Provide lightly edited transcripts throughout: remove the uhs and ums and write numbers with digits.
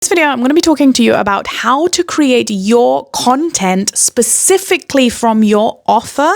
In this video, I'm going to be talking to you about how to create your content specifically from your offer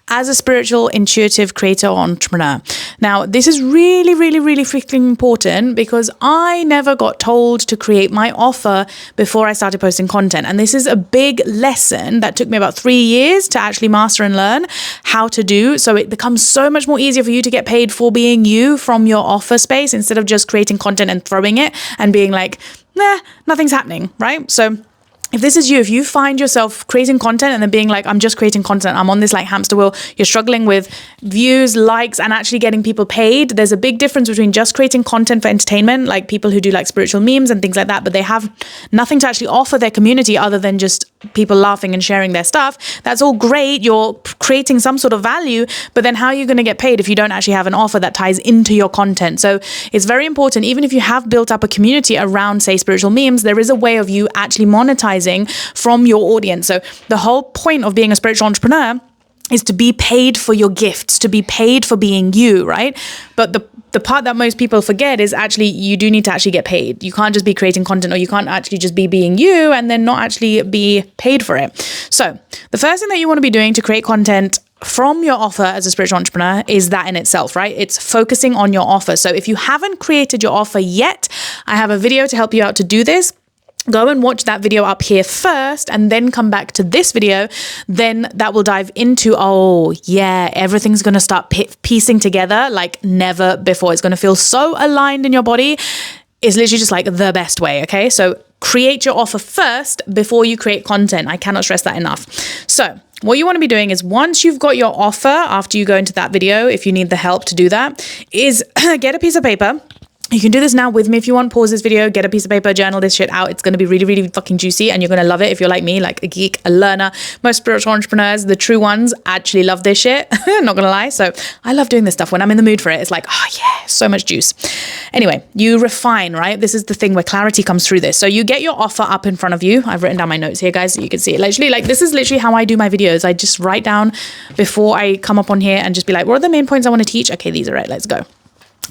as a spiritual, intuitive creator or entrepreneur. Now, this is really freaking important because I never got told to create my offer before I started posting content. And this is a big lesson that took me about 3 years to actually master and learn how to do. So it becomes so much more easier for you to get paid for being you from your offer space instead of just creating content and throwing it and being like, nah, nothing's happening, right? So if this is you, if you find yourself creating content and then being like, I'm just creating content, I'm on this like hamster wheel, you're struggling with views, likes, and actually getting people paid, there's a big difference between just creating content for entertainment, like people who do like spiritual memes and things like that, but they have nothing to actually offer their community other than just people laughing and sharing their stuff. That's all great. You're creating some sort of value, but then how are you going to get paid if you don't actually have an offer that ties into your content? So it's very important, even if you have built up a community around, say, spiritual memes, there is a way of you actually monetizing from your audience. So the whole point of being a spiritual entrepreneur is to be paid for your gifts, to be paid for being you, right? But the part that most people forget is actually you do need to actually get paid. You can't just be creating content, or you can't actually just be being you and then not actually be paid for it. So the first thing that you want to be doing to create content from your offer as a spiritual entrepreneur is that in itself, right? It's focusing on your offer. So if you haven't created your offer yet, I have a video to help you out to do this. Go and watch that video up here first and then come back to this video. Then that will dive into, oh yeah, everything's going to start piecing together like never before. It's going to feel so aligned in your body. It's literally just like the best way, okay? So create your offer first before you create content. I cannot stress that enough. So what you want to be doing is once you've got your offer, after you go into that video, if you need the help to do that, is get a piece of paper. You can do this now with me if you want. Pause this video, get a piece of paper, journal this shit out. It's going to be really fucking juicy and you're going to love it if you're like me, like a geek, a learner. Most spiritual entrepreneurs, the true ones, actually love this shit. Not going to lie. So I love doing this stuff when I'm in the mood for it. It's like, oh yeah, so much juice. Anyway, you refine, right? This is the thing where clarity comes through this. So you get your offer up in front of you. I've written down my notes here, guys, so you can see it. Literally, like this is literally how I do my videos. I just write down before I come up on here and just be like, what are the main points I want to teach? Okay, these are it. Let's go.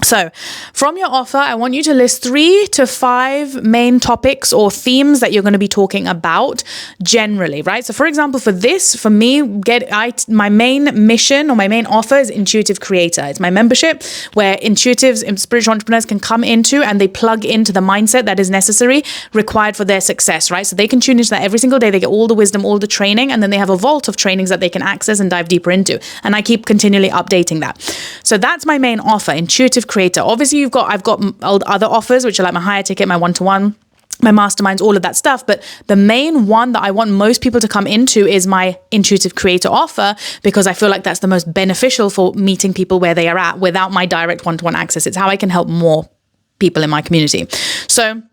So from your offer, I want you to list 3 to 5 main topics or themes that you're going to be talking about generally, right? So for example, for me, my main mission or my main offer is Intuitive Creator. It's my membership where intuitives and spiritual entrepreneurs can come into and they plug into the mindset that is necessary, required for their success, right? So they can tune into that every single day. They get all the wisdom, all the training, and then they have a vault of trainings that they can access and dive deeper into. And I keep continually updating that. So that's my main offer, Intuitive Creator. Obviously, I've got other offers, which are like my higher ticket, my one-to-one, my masterminds, all of that stuff. But the main one that I want most people to come into is my Intuitive Creator offer, because I feel like that's the most beneficial for meeting people where they are at without my direct one-to-one access. It's how I can help more people in my community. So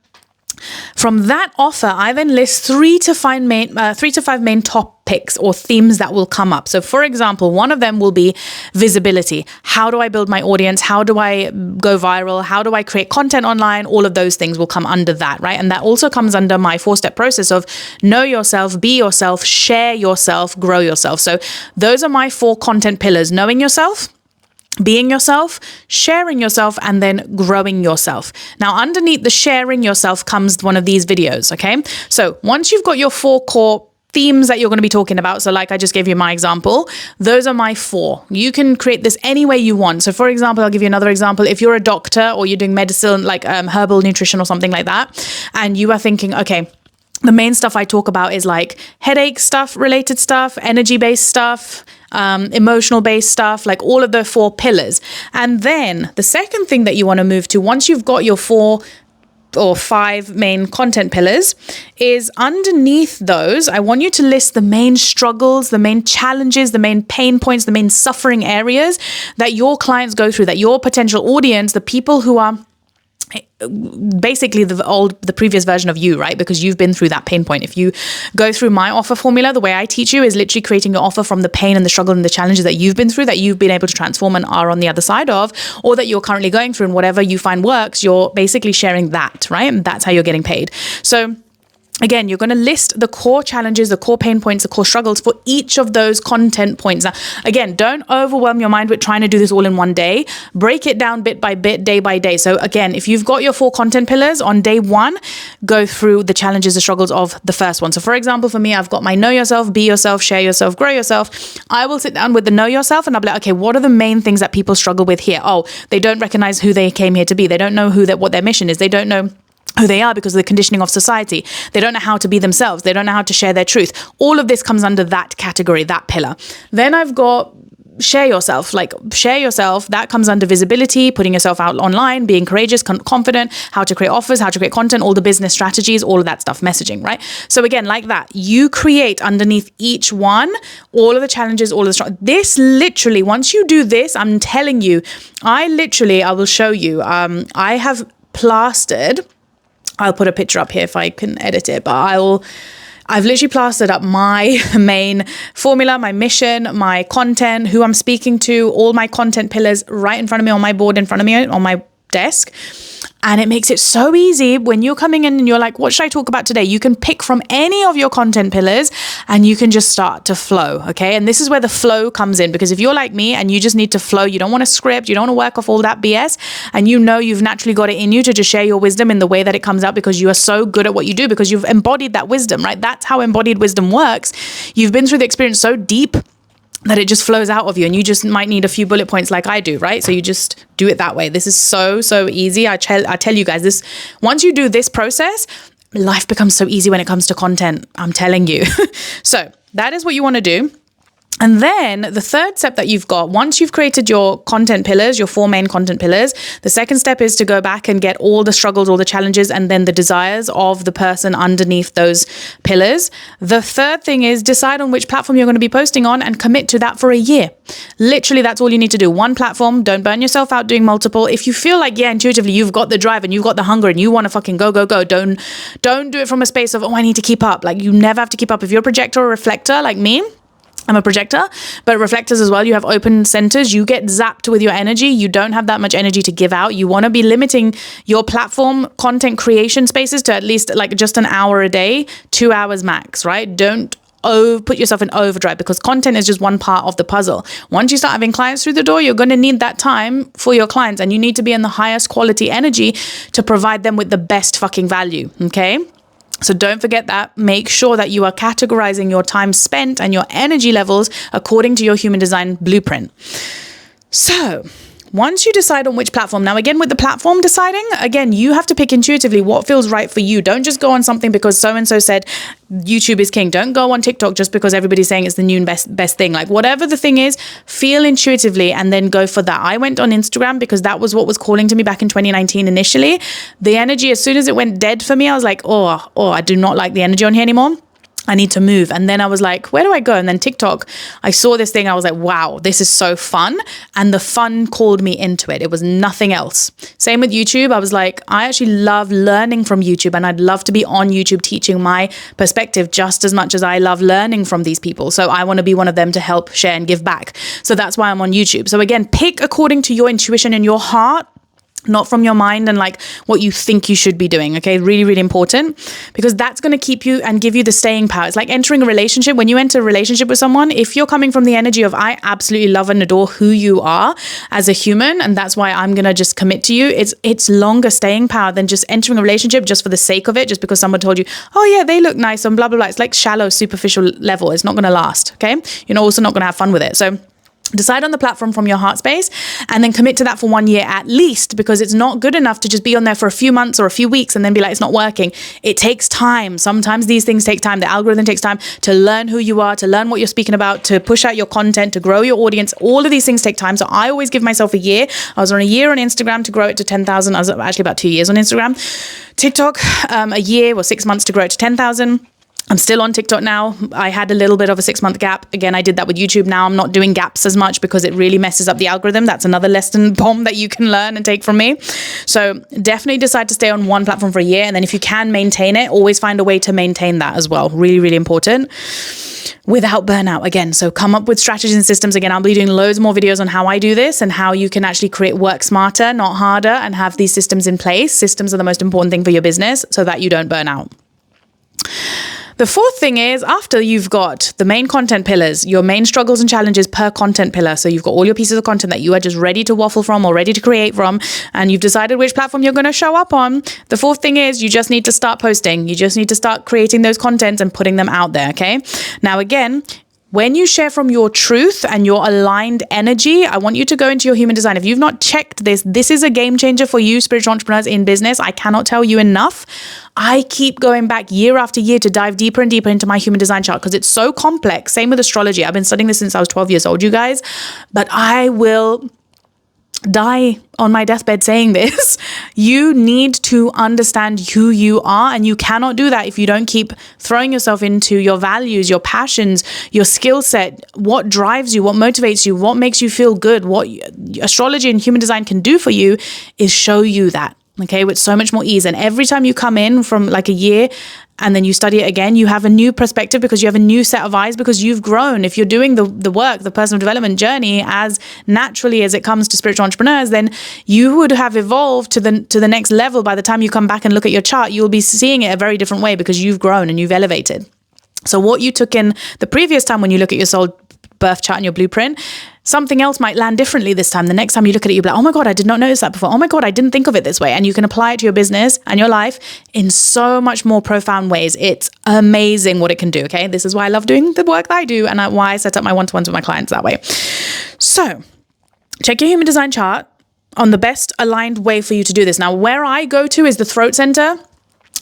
from that offer, I then list 3 to 5 main topics or themes that will come up. So for example, one of them will be visibility. How do I build my audience? How do I go viral? How do I create content online? All of those things will come under that, right? And that also comes under my 4-step process of know yourself, be yourself, share yourself, grow yourself. So those are my 4 content pillars: knowing yourself, being yourself, sharing yourself, and then growing yourself. Now, underneath the sharing yourself comes one of these videos, okay? So once you've got your 4 core themes that you're going to be talking about, so like I just gave you my example, those are my 4. You can create this any way you want. So for example, I'll give you another example. If you're a doctor or you're doing medicine, like herbal nutrition or something like that, and you are thinking, okay, the main stuff I talk about is like headache stuff, related stuff, energy-based stuff, emotional-based stuff, like all of the 4 pillars. And then the second thing that you want to move to, once you've got your 4 or 5 main content pillars, is underneath those, I want you to list the main struggles, the main challenges, the main pain points, the main suffering areas that your clients go through, that your potential audience, the people who are basically the previous version of you, right? Because you've been through that pain point. If you go through my offer formula, the way I teach you is literally creating your offer from the pain and the struggle and the challenges that you've been through, that you've been able to transform and are on the other side of, or that you're currently going through, and whatever you find works, you're basically sharing that, right? And that's how you're getting paid. So Again, you're going to list the core challenges, the core pain points, the core struggles for each of those content points. Now, again, don't overwhelm your mind with trying to do this all in one day. Break it down bit by bit, day by day. So again, if you've got your 4 content pillars on day 1, go through the challenges, the struggles of the first one. So for example, for me, I've got my know yourself, be yourself, share yourself, grow yourself. I will sit down with the know yourself and I'll be like, okay, what are the main things that people struggle with here? Oh, they don't recognize who they came here to be. They don't know what their mission is. They don't know who they are because of the conditioning of society. They don't know how to be themselves. They don't know how to share their truth. All of this comes under that category, that pillar. Then I've got share yourself, that comes under visibility, putting yourself out online, being courageous, confident, how to create offers, how to create content, all the business strategies, all of that stuff, messaging, right? So again, like that, you create underneath each one, all of the challenges, all of the this literally, once you do this, I'm telling you, I will show you, I have plastered, I'll put a picture up here if I can edit it, but I've literally plastered up my main formula, my mission, my content, who I'm speaking to, all my content pillars right in front of me on my board, in front of me on my desk. And it makes it so easy when you're coming in and you're like, what should I talk about today? You can pick from any of your content pillars and you can just start to flow, okay? And this is where the flow comes in, because if you're like me and you just need to flow, you don't want to script, you don't want to work off all that BS, and you know you've naturally got it in you to just share your wisdom in the way that it comes out because you are so good at what you do, because you've embodied that wisdom, right? That's how embodied wisdom works. You've been through the experience so deep that it just flows out of you, and you just might need a few bullet points like I do, right? So you just do it that way. This is so easy. I tell you guys this, once you do this process, life becomes so easy when it comes to content. I'm telling you. So that is what you want to do. And then the third step that you've got, once you've created your content pillars, your 4 main content pillars, the second step is to go back and get all the struggles, all the challenges, and then the desires of the person underneath those pillars. The third thing is decide on which platform you're going to be posting on and commit to that for a year. Literally, that's all you need to do. One platform. Don't burn yourself out doing multiple. If you feel like, intuitively you've got the drive and you've got the hunger and you want to fucking go. Don't do it from a space of, I need to keep up. Like, you never have to keep up. If you're a projector or reflector like me, I'm a projector, but reflectors as well, you have open centers, you get zapped with your energy, you don't have that much energy to give out. You want to be limiting your platform content creation spaces to at least like just an hour a day, 2 hours max, right? Don't put yourself in overdrive, because content is just one part of the puzzle. Once you start having clients through the door, you're going to need that time for your clients, and you need to be in the highest quality energy to provide them with the best fucking value, okay? So don't forget that. Make sure that you are categorizing your time spent and your energy levels according to your human design blueprint. So once you decide on which platform, now again, with the platform deciding, again, you have to pick intuitively what feels right for you. Don't just go on something because so-and-so said YouTube is king. Don't go on TikTok just because everybody's saying it's the new best thing. Like, whatever the thing is, feel intuitively and then go for that. I went on Instagram because that was what was calling to me back in 2019 initially. The energy, as soon as it went dead for me, I was like, oh, I do not like the energy on here anymore. I need to move. And then I was like, where do I go? And then TikTok, I saw this thing. I was like, wow, this is so fun. And the fun called me into it. It was nothing else. Same with YouTube. I was like, I actually love learning from YouTube, and I'd love to be on YouTube teaching my perspective just as much as I love learning from these people. So I want to be one of them to help share and give back. So that's why I'm on YouTube. So again, pick according to your intuition and your heart, not from your mind and like what you think you should be doing. Okay. Really, really important, because that's going to keep you and give you the staying power. It's like entering a relationship. When you enter a relationship with someone, if you're coming from the energy of, I absolutely love and adore who you are as a human, and that's why I'm going to just commit to you, it's longer staying power than just entering a relationship just for the sake of it, just because someone told you, oh yeah, they look nice and blah, blah, blah. It's like shallow, superficial level. It's not going to last. Okay. You're also not going to have fun with it. So decide on the platform from your heart space and then commit to that for 1 year at least, because it's not good enough to just be on there for a few months or a few weeks and then be like, it's not working. It takes time. Sometimes these things take time. The algorithm takes time to learn who you are, to learn what you're speaking about, to push out your content, to grow your audience. All of these things take time. So I always give myself a year. I was on a year on Instagram to grow it to 10,000. I was actually about 2 years on Instagram. TikTok, a year or 6 months to grow it to 10,000. I'm still on TikTok now. I had a little bit of a 6-month gap. Again, I did that with YouTube. Now I'm not doing gaps as much because it really messes up the algorithm. That's another lesson bomb that you can learn and take from me. So definitely decide to stay on one platform for a year. And then if you can maintain it, always find a way to maintain that as well. Really, really important, without burnout again. So come up with strategies and systems. Again, I'll be doing loads more videos on how I do this and how you can actually create work smarter, not harder, and have these systems in place. Systems are the most important thing for your business so that you don't burn out. The fourth thing is, after you've got the main content pillars, your main struggles and challenges per content pillar. So you've got all your pieces of content that you are just ready to waffle from or ready to create from, and you've decided which platform you're going to show up on. The fourth thing is you just need to start posting. You just need to start creating those contents and putting them out there. Okay. Now, again, when you share from your truth and your aligned energy, I want you to go into your human design. If you've not checked this, this is a game changer for you spiritual entrepreneurs in business. I cannot tell you enough. I keep going back year after year to dive deeper and deeper into my human design chart because it's so complex. Same with astrology. I've been studying this since I was 12 years old, you guys, but I will die on my deathbed saying this. You need to understand who you are, and you cannot do that if you don't keep throwing yourself into your values, your passions, your skill set, what drives you, what motivates you, what makes you feel good. What astrology and human design can do for you is show you that, okay, with so much more ease. And every time you come in from like a year and then you study it again, you have a new perspective because you have a new set of eyes because you've grown. If you're doing the work, the personal development journey as naturally as it comes to spiritual entrepreneurs, then you would have evolved to the next level. By the time you come back and look at your chart, you'll be seeing it a very different way because you've grown and you've elevated. So what you took in the previous time when you look at your soul birth chart and your blueprint, something else might land differently this time. The next time you look at it, you'll be like, oh my God, I did not notice that before. Oh my God, I didn't think of it this way. And you can apply it to your business and your life in so much more profound ways. It's amazing what it can do, okay? This is why I love doing the work that I do and why I set up my one-to-ones with my clients that way. So check your human design chart on the best aligned way for you to do this. Now, where I go to is the throat center.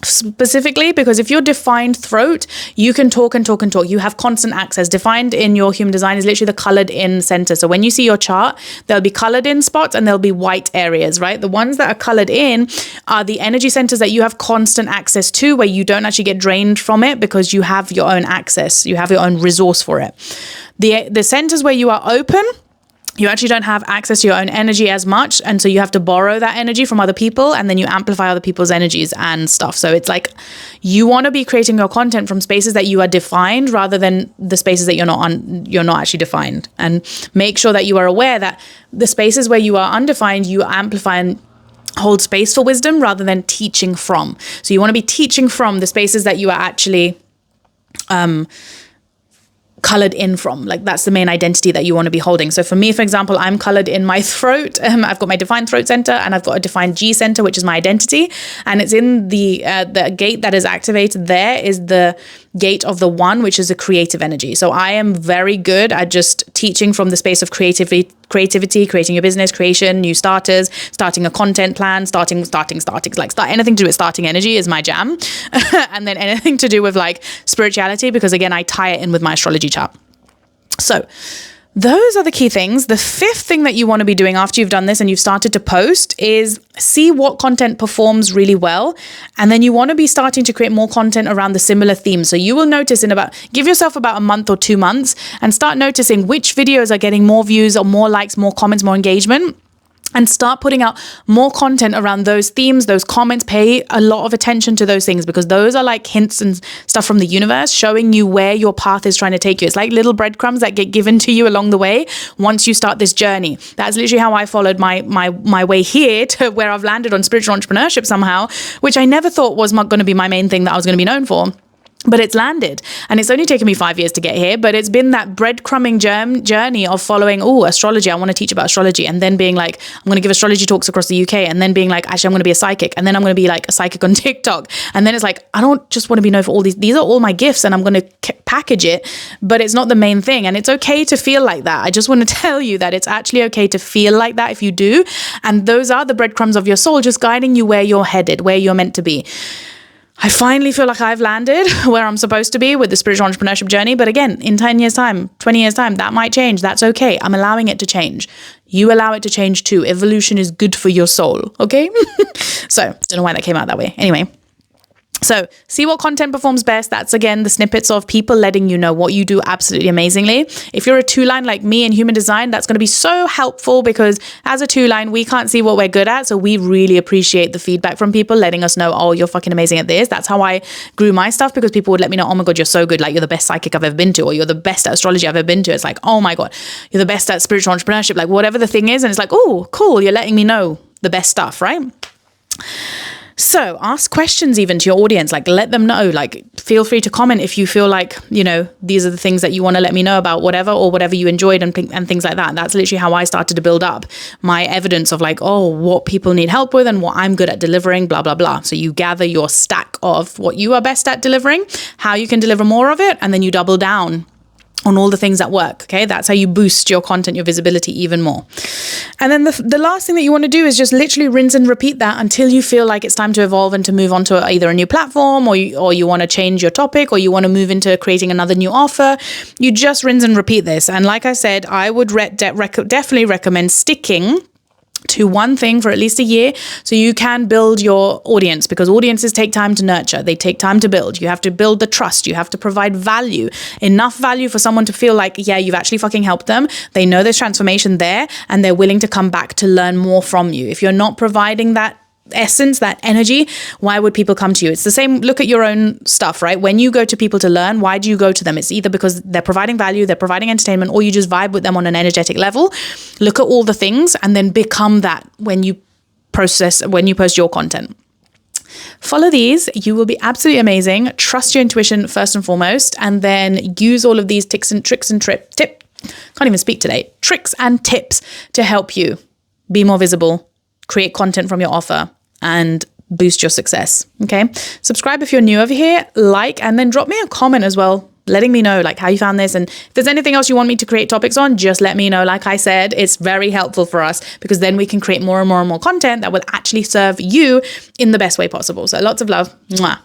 Specifically, because if you're defined throat, you can talk and talk and talk. You have constant access. Defined in your human design is literally the colored in center. So when you see your chart, there'll be colored in spots and there'll be white areas, right? The ones that are colored in are the energy centers that you have constant access to, where you don't actually get drained from it because you have your own access. You have your own resource for it. The centers where you are open, you actually don't have access to your own energy as much. And so you have to borrow that energy from other people and then you amplify other people's energies and stuff. So it's like you want to be creating your content from spaces that you are defined rather than the spaces that you're not actually defined. And make sure that you are aware that the spaces where you are undefined, you amplify and hold space for wisdom rather than teaching from. So you want to be teaching from the spaces that you are actually colored in from. Like that's the main identity that you want to be holding. So for me, for example, I'm colored in my throat. I've got my defined throat center and I've got a defined G center, which is my identity. And it's in the gate that is activated. There is the gate of the one, which is the creative energy. So I am very good at just teaching from the space of creativity, creating your business, creation, new starters, starting a content plan, starting, like anything to do with starting energy is my jam. And then anything to do with like spirituality, because again, I tie it in with my astrology chart. So those are the key things. The fifth thing that you want to be doing after you've done this and you've started to post is see what content performs really well. And then you want to be starting to create more content around the similar themes. So you will notice give yourself about a month or 2 months and start noticing which videos are getting more views or more likes, more comments, more engagement. And start putting out more content around those themes, those comments. Pay a lot of attention to those things because those are like hints and stuff from the universe showing you where your path is trying to take you. It's like little breadcrumbs that get given to you along the way once you start this journey. That's literally how I followed my way here to where I've landed on spiritual entrepreneurship somehow, which I never thought was going to be my main thing that I was going to be known for. But it's landed, and it's only taken me 5 years to get here, but it's been that breadcrumbing journey of following, astrology, I want to teach about astrology, and then being like, I'm going to give astrology talks across the UK, and then being like, actually, I'm going to be a psychic, and then I'm going to be like a psychic on TikTok, and then it's like, I don't just want to be known for all these are all my gifts, and I'm going to package it, but it's not the main thing, and it's okay to feel like that. I just want to tell you that it's actually okay to feel like that if you do, and those are the breadcrumbs of your soul, just guiding you where you're headed, where you're meant to be. I finally feel like I've landed where I'm supposed to be with the spiritual entrepreneurship journey. But again, in 10 years time, 20 years time, that might change. That's okay. I'm allowing it to change. You allow it to change too. Evolution is good for your soul. Okay. So don't know why that came out that way. Anyway. So see what content performs best. That's again the snippets of people letting you know what you do absolutely amazingly. If you're a 2-line like me in human design, that's going to be so helpful because as a 2-line, we can't see what we're good at. So we really appreciate the feedback from people letting us know, oh, you're fucking amazing at this. That's how I grew my stuff because people would let me know, oh my God, you're so good. Like you're the best psychic I've ever been to, or you're the best at astrology I've ever been to. It's like, oh my God, you're the best at spiritual entrepreneurship, like whatever the thing is. And it's like, oh, cool. You're letting me know the best stuff, right? So ask questions even to your audience, like let them know, like feel free to comment if you feel like, you know, these are the things that you want to let me know about, whatever, or whatever you enjoyed and things like that. That's literally how I started to build up my evidence of like, oh, what people need help with and what I'm good at delivering, blah, blah, blah. So you gather your stack of what you are best at delivering, how you can deliver more of it, and then you double down on all the things that work. Okay, that's how you boost your content, your visibility even more. And then the last thing that you want to do is just literally rinse and repeat that until you feel like it's time to evolve and to move on to either a new platform, or you want to change your topic, or you want to move into creating another new offer. You just rinse and repeat this. And like I said, I would definitely recommend sticking to one thing for at least a year so you can build your audience, because audiences take time to nurture. They take time to build. You have to build the trust. You have to provide value, enough value for someone to feel like, yeah, you've actually fucking helped them. They know there's transformation there and they're willing to come back to learn more from you. If you're not providing that essence, that energy, why would people come to you? It's the same. Look at your own stuff, right? When you go to people to learn, why do you go to them? It's either because they're providing value, they're providing entertainment, or you just vibe with them on an energetic level. Look at all the things and then become that when you post your content. Follow these. You will be absolutely amazing. Trust your intuition first and foremost, and then use all of these tricks and tips to help you be more visible, create content from your offer, and boost your success. Okay. Subscribe if you're new over here, like, and then drop me a comment as well, letting me know like how you found this. And if there's anything else you want me to create topics on, just let me know. Like I said, it's very helpful for us because then we can create more and more and more content that will actually serve you in the best way possible. So lots of love. Mwah.